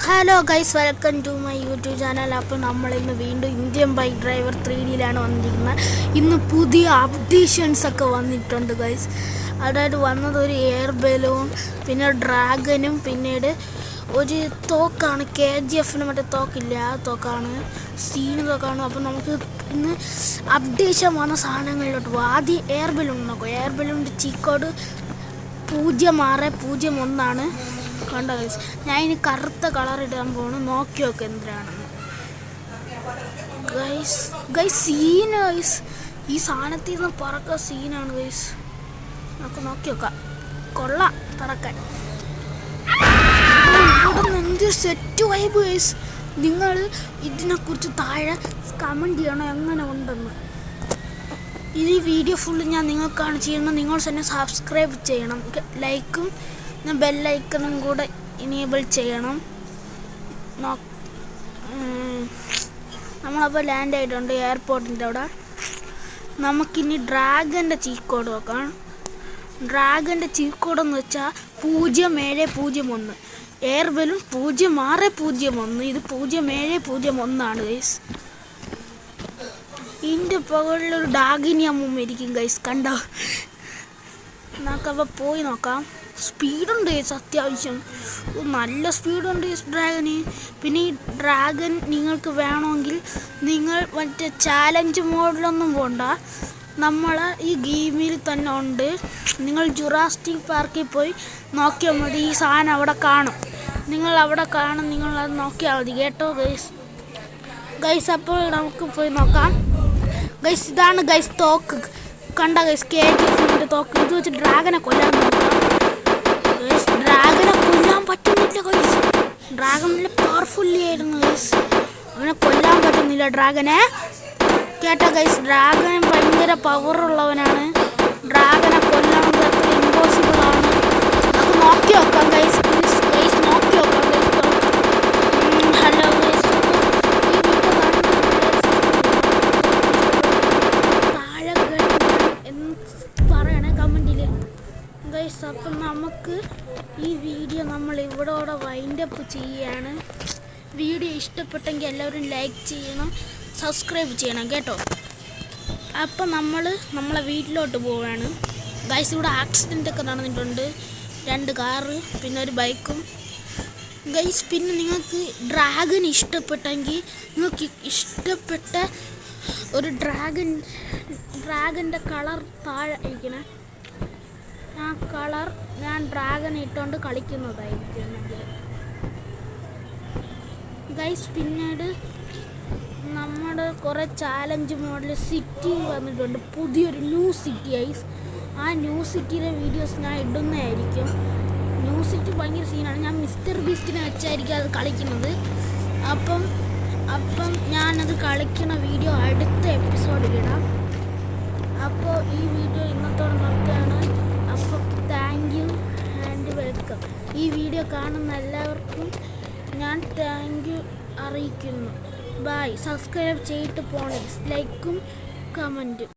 Hello guys, welcome to my YouTube channel. അപ്പോൾ നമ്മളിന്ന് വീണ്ടും ഇന്ത്യൻ ബൈക്ക് ഡ്രൈവർ 3Dയിലാണ് വന്നിരിക്കുന്നത്. ഇന്ന് പുതിയ അപ്ഡേഷൻസ് ഒക്കെ വന്നിട്ടുണ്ട് ഗൈസ്. അതായത് വന്നത് ഒരു എയർ ബലൂൺ, പിന്നെ ഡ്രാഗനും, പിന്നീട് ഒരു തോക്കാണ്, KGF മറ്റേ തോക്കില്ല, ആ തോക്കാണ്, സീന് തോക്കാണ്. അപ്പോൾ നമുക്ക് ഇന്ന് അപ്ഡേഷൻ വന്ന സാധനങ്ങളിലോട്ട് പോകും. ആദ്യം എയർ ബലൂൺ നോക്കും. എയർ ബലൂണിൻ്റെ ചീക്കോട് 0601 കണ്ടോ ഗൈസ്. ഞാൻ ഇനി കറുത്ത കളർ ഇടാൻ പോകണം. നോക്കി നോക്ക് എന്തിനാണെന്ന് ഗൈസ്. സീന് ഗൈസ്, ഈ സാധനത്തിൽ നിന്ന് പറക്ക സീനാണ് ഗൈസ്. നമുക്ക് നോക്കി നോക്കാം. കൊള്ളാം പറക്കാൻ. ഇവിടെ എന്തൊരു സെറ്റ് വൈബ് ഗൈസ്. നിങ്ങൾ ഇതിനെക്കുറിച്ച് താഴെ കമൻറ്റ് ചെയ്യണം എങ്ങനെ ഉണ്ടെന്ന്. ഈ വീഡിയോ ഫുള്ള് ഞാൻ നിങ്ങൾക്കാണ് ചെയ്യുന്നത്. നിങ്ങൾ തന്നെ സബ്സ്ക്രൈബ് ചെയ്യണം, ലൈക്കും ബെല്ലൈക്കണും കൂടെ ഇനേബിൾ ചെയ്യണം. നമ്മളപ്പോൾ ലാൻഡ് ആയിട്ടുണ്ട് എയർപോർട്ടിൻ്റെ അവിടെ. നമുക്കിനി ഡ്രാഗൻ്റെ ചീക്കോഡ് നോക്കാം. ഡ്രാഗൻ്റെ ചീക്കോഡെന്ന് വെച്ചാൽ 0701. Air balloon 0601. ഇത് 0701 ഗൈസ്. ഇതിൻ്റെ പുകളിലൊരു ഡാഗിനി അമ്മ ഇരിക്കും ഗൈസ്, കണ്ടോ? നമുക്കപ്പോൾ പോയി നോക്കാം. സ്പീഡുണ്ട് ഗൈസ്, അത്യാവശ്യം നല്ല സ്പീഡുണ്ട് ഡ്രാഗന്. പിന്നെ ഈ ഡ്രാഗൻ നിങ്ങൾക്ക് വേണമെങ്കിൽ നിങ്ങൾ മറ്റേ ചാലഞ്ച് മോഡിലൊന്നും പോകണ്ട, നമ്മളെ ഈ ഗെയിമിൽ തന്നെ ഉണ്ട്. നിങ്ങൾ ജുറാസിക് പാർക്കിൽ പോയി നോക്കിയാൽ മതി. ഈ സാധനം അവിടെ കാണും, നിങ്ങൾ അത് നോക്കിയാൽ മതി കേട്ടോ ഗൈസ്. അപ്പോൾ നമുക്ക് പോയി നോക്കാം ഗൈസ്. ഇതാണ് ഗൈസ് തോക്ക്, കണ്ട ഗൈസ്, KGF തോക്ക്. ഇത് വെച്ച് ഡ്രാഗനെ കൊല്ലാൻ നോക്കാം. ഡ്രാഗനെ കൊല്ലാൻ പറ്റുന്നില്ല ഗൈസ്. ഡ്രാഗൻ നല്ല പവർഫുള്ളി ആയിരുന്നു ഗൈസ്. അവനെ കൊല്ലാൻ പറ്റുന്നില്ല ഡ്രാഗനെ, കേട്ടോ ഗൈസ്. ഡ്രാഗൻ ഭയങ്കര പവറുള്ളവനാണ്. ഡ്രാഗനെ കൊല്ലണത് അത്ര ഇമ്പോസിബിൾ ആണ്. നമുക്ക് നോക്കി നോക്കാം ഗൈസ്. ഗൈസ് നോക്കി നോക്കാം ഗൈസ്. ഹലോ ഗൈസ്, താഴെ എന്ന് പറയണേ കമൻറ്റിൽ ഗൈസ്. അപ്പം നമുക്ക് ഈ വീഡിയോ നമ്മൾ ഇവിടോടെ വൈൻഡപ്പ് ചെയ്യാണ്. വീഡിയോ ഇഷ്ടപ്പെട്ടെങ്കിൽ എല്ലാവരും ലൈക്ക് ചെയ്യണം, സബ്സ്ക്രൈബ് ചെയ്യണം കേട്ടോ. അപ്പം നമ്മളെ വീട്ടിലോട്ട് പോവുകയാണ് ഗൈസ്. ഇവിടെ ആക്സിഡൻ്റ് ഒക്കെ നടന്നിട്ടുണ്ട്. 2 കാറ് പിന്നെ ഒരു ബൈക്കും ഗൈസ്. പിന്നെ നിങ്ങൾക്ക് ഡ്രാഗൻ ഇഷ്ടപ്പെട്ടെങ്കിൽ നിങ്ങൾക്ക് ഇഷ്ടപ്പെട്ട ഒരു ഡ്രാഗൻ്റെ കളർ താഴെ ഇരിക്കണേ. ആ കളർ ഞാൻ ഡ്രാഗൻ ഇട്ടുകൊണ്ട് കളിക്കുന്നതായിരിക്കും ഗൈസ്. പിന്നീട് നമ്മുടെ കുറേ ചാലഞ്ച് മോഡൽ സിറ്റി വന്നിട്ടുണ്ട്, പുതിയൊരു ന്യൂ സിറ്റി ഗൈസ്. ആ ന്യൂ സിറ്റിയിലെ വീഡിയോസ് ഞാൻ ഇടുന്നതായിരിക്കും. ന്യൂ സിറ്റി ഭയങ്കര സീനാണ്. ഞാൻ മിസ്റ്റർ ബീസ്റ്റിനെ വെച്ചായിരിക്കും അത് കളിക്കുന്നത്. അപ്പം ഞാനത് കളിക്കുന്ന വീഡിയോ അടുത്ത എപ്പിസോഡിൽ ഇടാം. അപ്പോൾ ഈ വീഡിയോ ഇന്നത്തോടെ നിർത്തുകയാണ്. അപ്പോൾ താങ്ക് യു ആൻഡ് വെൽക്കം. ഈ വീഡിയോ കാണുന്ന എല്ലാവർക്കും ഞാൻ താങ്ക് യു അറിയിക്കുന്നു. ബൈ. സബ്സ്ക്രൈബ് ചെയ്തിട്ട് പോണേ, ലൈക്കും കമൻറ്റും.